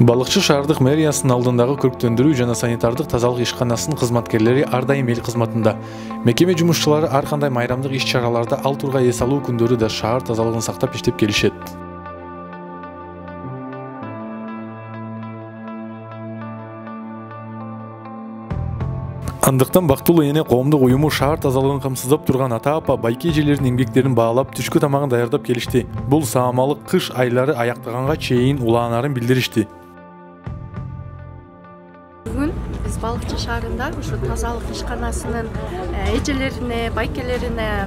Балыкчы шаардык мэриясынын алдындагы көрктөндүрүү жана санитардык тазалык ишканасынын кызматкерлери ар дайым эл кызматында. Мекеме жумушчулары ар кандай майрамдык иш-чараларда ал турга эс алуу күндөрү да шаар тазалыгын сактап иштеп келишет. Андыктан бактылуу эне коомдук уюму шаар тазалыгын камсыздап турган ата-апа байке эжелердин эмгектерин баалап түшкү тамагын даярдап келишти. Бул саамалык кыш айлары аяктаганга чейин улаанарын билдиришти. Бүгүн биз Балыкчы шаарында ушу тазалык ишканасынын эжелерине, байкелерине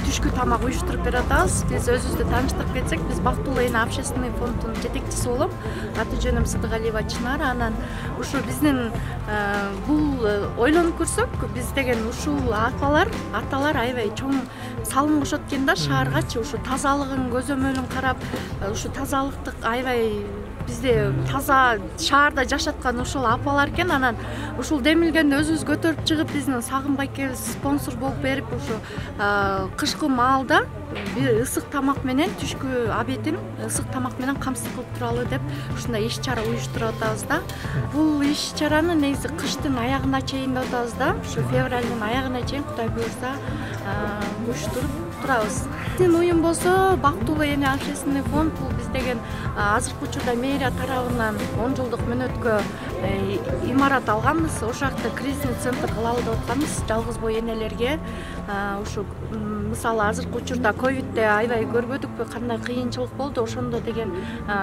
түшкү тамак уюштуруп берип атабыз. Биз өзүбүздү тааныштырып кетсек, биз Бактылуу эне общественный фондунун жетекчиси болом. Аты жөнүм Сыдыгалиева Чынара. Анан ушу биздин бул ойлонуп көрсөк, биз деген ушул аталар аябай чоң салым кошот экен да шааргачы. Ушу тазалыгын көзөмөлүн карап, ушу тазалыктык аябай бизде таза шаарда жашаткан ушул апалар экен. Анан ушул демилгенди өзүбүз көтөрүп чыгып, биздин Сагын байкебиз спонсор болуп берип, ушу кышкы маалда бир ысык тамак менен түшкү абетин ысык тамак менен камсыз кылып туралы деп ушундай иш-чара уюштуруп атабыз да. Бул иш-чараны негизи кыштын аягына чейин деп атабыз да. Ушу февралдын аягына чейин Кудай буюрса уюштуруп турабыз. Биздин уюм болсо Бактылуу эне общественный фонд, бул биз деген азыркы учурда мэрия тарабынан 10 жылдык мөөнөткө имарат алганбыз. Ошол жакта кризисный центр кылалы деп атканбыз жалгыз бой энелерге. Ушу мисалы азыркы учурда ковидте аябай көрбөдүкпү, кандай кыйынчылык болду. Ошондо деген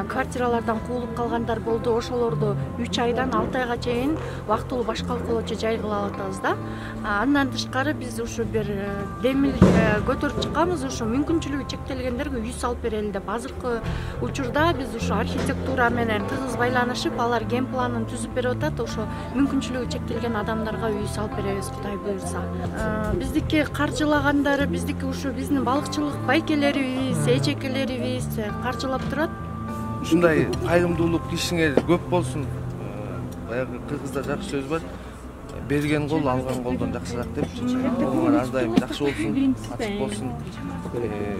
квартиралардан куулуп калгандар болду. Ошолорду 3 айдан 6 айга чейин убактылуу башка окуучу жай кылып атабыз да. Андан тышкары биз ушу бир демил көтөрүп чыкканбыз. Ушу мүмкүнчүлүгү чектелгендерге үй салып берели деп. Азыркы учурда биз ушу архитектура менен тыгыз байланышып, алар ген планын түзүп берип атат. Ошо мүмкүнчүлүгү чектелген адамдарга үй салып беребиз, Кудай буюрса. Биздики каржылагандары, биздики ушу биздин балыкчылык байкелерибиз, эжекелерибиз каржылап турат. Ушундай кайрымдуулук кишиңер көп болсун. Баягы кыргызда жакшы сөз бар. Берген кол алган колдон жакшыраак деп. Оңор ар дайым жакшы болсун, ачык болсун.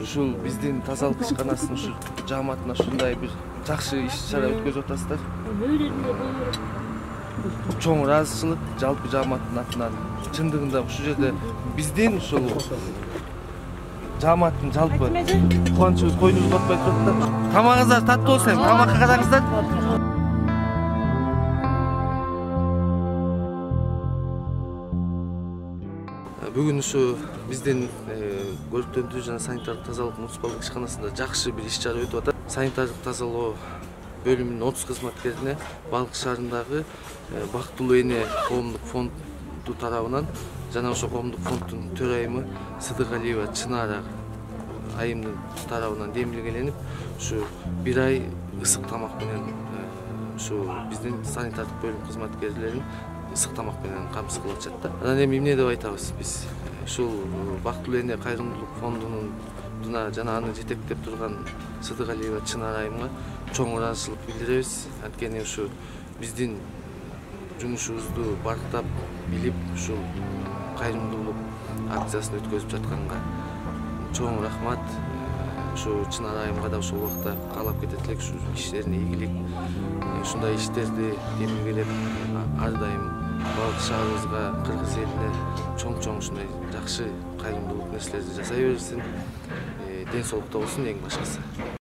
Ушул биздин тазалык ишканасынын ушу жааматына ушундай бир жакшы иш-чара өткөзүп атасыздар. Чоң ыраазычылык жалпы жааматтын атынан. Чындыгында ушул жерде биздин ушул жааматтын жалпы кубанычыбыз койнубузга батпай турат да. Тамагыңыздар таттуу болсун, тамакка караңыздар. Бүгүн ушу биздин көрктөндүрүү жана санитардык тазалык муниципалдык ишканасында жакшы бир иш-чара өтүп атат. Санитардык тазалоо бөлүмүнүн 30 кызматкерине Балыкчы шаарындагы Бактылуу эне коомдук фонду тарабынан жана ошо коомдук фонддун төрайымы Сыдыгалиева Чынара айымдын тарабынан демилгеленип, ушу бир ай ысык тамак менен ушу биздин санитардык бөлүм кызматкерлерин ысык тамак менен камсыз кылып атышат да. Анан эми эмне деп айтабыз биз? Ушул Бактылуу эне кайрымдуулук фондунун жана аны жетектеп турган Сыдыгалиева Чынара айымга чоң ыраазычылык билдиребиз. Анткени ушу биздин жумушубузду барктап билип, ушул кайрымдуулук акциясын өткөзүп жатканга чоң рахмат. Ушу Чынара айымга да ошол убакта каалап кетет элек, ушу иштерине ийгилик, ушундай иштерди демилгелеп ар дайым Балыкчы шаарыбызга, кыргыз элине чоң ушундай жакшы кайрымдуулук нерселерди жасай берсин. Ден соолукта болсун эң башкысы.